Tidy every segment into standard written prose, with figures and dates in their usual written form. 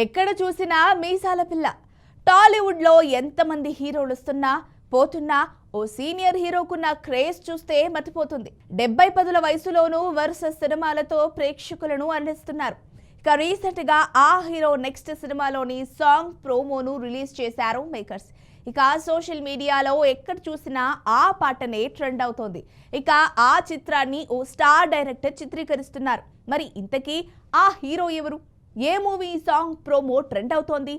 ఎక్కడ చూసినా మీసాల పిల్ల. టాలీవుడ్లో ఎంతమంది హీరోలు వస్తున్నా పోతున్నా ఓ సీనియర్ హీరోకున్న క్రేజ్ చూస్తే మతిపోతుంది. 70-10 వయసులోనూ వరుస సినిమాలతో ప్రేక్షకులను అలరిస్తున్నారు. ఇక రీసెంట్ గా ఆ హీరో నెక్స్ట్ సినిమాలోని సాంగ్ ప్రోమోను రిలీజ్ చేశారు మేకర్స్. ఇక సోషల్ మీడియాలో ఎక్కడ చూసినా ఆ పాటనే ట్రెండ్ అవుతోంది. ఇక ఆ చిత్రాన్ని ఓ స్టార్ డైరెక్టర్ చిత్రీకరిస్తున్నారు. మరి ఇంతకీ ఆ హీరో ఎవరు? ఏ మూవీ సాంగ్ ప్రోమో ట్రెండ్ అవుతోంది?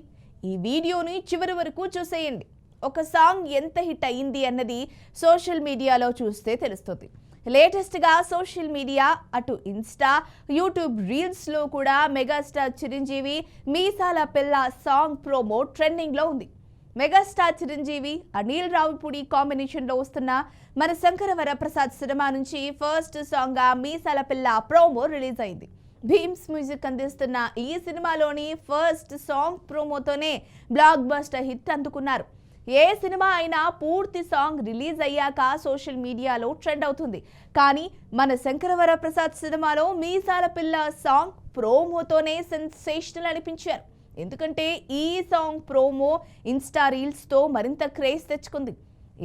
ఈ వీడియోని చివరి వరకు చూసేయండి. ఒక సాంగ్ ఎంత హిట్ అయ్యింది అన్నది సోషల్ మీడియాలో చూస్తే తెలుస్తుంది. లేటెస్ట్గా సోషల్ మీడియా అటు ఇన్స్టా, యూట్యూబ్ రీల్స్లో కూడా మెగాస్టార్ చిరంజీవి మీసాల పిల్ల సాంగ్ ప్రోమో ట్రెండింగ్లో ఉంది. మెగాస్టార్ చిరంజీవి, అనిల్ రావిపూడి కాంబినేషన్లో వస్తున్న మన శంకర వరప్రసాద్ సినిమా నుంచి ఫస్ట్ సాంగ్గా మీసాల పిల్ల ప్రోమో రిలీజ్ అయింది. భీమ్స్ మ్యూజిక్ అందిస్తున్న ఈ సినిమాలోని ఫస్ట్ సాంగ్ ప్రోమోతోనే బ్లాక్ బస్టర్ హిట్ అందుకున్నారు. ఏ సినిమా అయినా పూర్తి సాంగ్ రిలీజ్ అయ్యాక సోషల్ మీడియాలో ట్రెండ్ అవుతుంది. కానీ మన శంకర వరప్రసాద్ సినిమాలో మీసాల పిల్ల సాంగ్ ప్రోమోతోనే సెన్సేషనల్ అనిపించారు. ఎందుకంటే ఈ సాంగ్ ప్రోమో ఇన్స్టా రీల్స్తో మరింత క్రేజ్ తెచ్చుకుంది.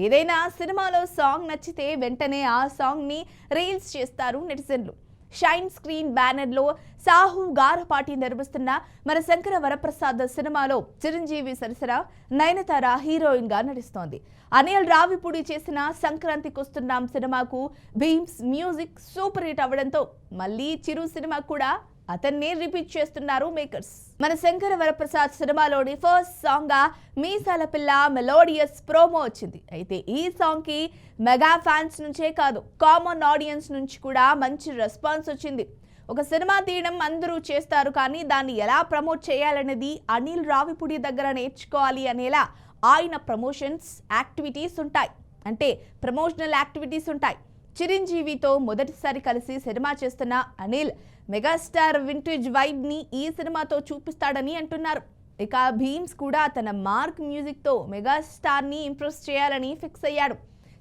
ఏదైనా సినిమాలో సాంగ్ నచ్చితే వెంటనే ఆ సాంగ్ని రీల్స్ చేస్తారు నెటిజన్లు. షైన్ స్క్రీన్ బ్యానర్లో సాహు గారపాటి నిర్మిస్తున్న మన శంకర వరప్రసాద్ సినిమాలో చిరంజీవి సరసన నయనతార హీరోయిన్ గా నటిస్తోంది. అనిల్ రావిపూడి చేసిన సంక్రాంతికి వస్తున్నాం సినిమాకు భీమ్స్ మ్యూజిక్ సూపర్ హిట్ అవ్వడంతో మళ్ళీ చిరు సినిమా కూడా అతన్నే రిపీట్ చేస్తున్నారు మేకర్స్. మన శంకర వరప్రసాద్ సినిమాలోని ఫస్ట్ సాంగ్ గా మీసాల పిల్ల మెలోడియస్ ప్రోమో వచ్చింది. అయితే ఈ సాంగ్ కి మెగా ఫ్యాన్స్ నుంచే కాదు, కామన్ ఆడియన్స్ నుంచి కూడా మంచి రెస్పాన్స్ వచ్చింది. ఒక సినిమా తీయడం అందరూ చేస్తారు, కానీ దాన్ని ఎలా ప్రమోట్ చేయాలనేది అనిల్ రావిపూడి దగ్గర నేర్చుకోవాలి అనేలా ఆయన ప్రమోషన్స్ యాక్టివిటీస్ ఉంటాయి. అంటే ప్రమోషనల్ యాక్టివిటీస్ ఉంటాయి. చిరంజీవితో మొదటిసారి కలిసి సినిమా చేస్తున్న అనిల్ మెగాస్టార్ వింటేజ్ వైబ్ ని ఈ సినిమాతో చూపిస్తాడని అంటున్నారు. ఇక భీమ్స్ కూడా తన మార్క్ మ్యూజిక్ తో మెగాస్టార్ ని ఇంప్రెస్ చేయాలని ఫిక్స్ అయ్యాడు.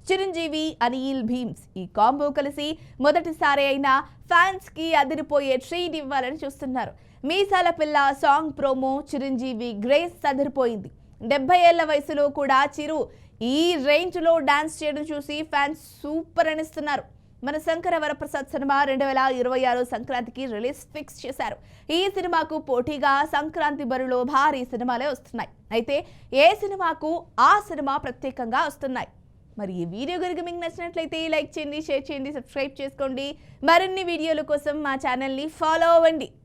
చిరంజీవి, అనిల్, భీమ్స్ ఈ కాంబో కలిసి మొదటిసారి అయినా ఫ్యాన్స్ కి అదిరిపోయే ట్రీట్ ఇవ్వాలని చూస్తున్నారు. మీసాల పిల్ల సాంగ్ ప్రోమో చిరంజీవి గ్రేస్ అదిరిపోయింది. 70 ఏళ్ల వయసులో కూడా చిరు ఈ రేంజ్ లో డాన్స్ చేయడం చూసి ఫ్యాన్స్ సూపర్ అనిస్తున్నారు. మన శంకర వరప్రసాద్ సినిమా 2026 సంక్రాంతికి రిలీజ్ ఫిక్స్ చేశారు. ఈ సినిమాకు పోటీగా సంక్రాంతి బరిలో భారీ సినిమాలే వస్తున్నాయి. అయితే ఏ సినిమాకు ఆ సినిమా ప్రత్యేకంగా వస్తున్నాయి. మరి ఈ వీడియో కనుక మీకు నచ్చినట్లయితే లైక్ చేయండి, షేర్ చేయండి, సబ్స్క్రైబ్ చేసుకోండి. మరిన్ని వీడియోల కోసం మా ఛానల్ని ఫాలో అవ్వండి.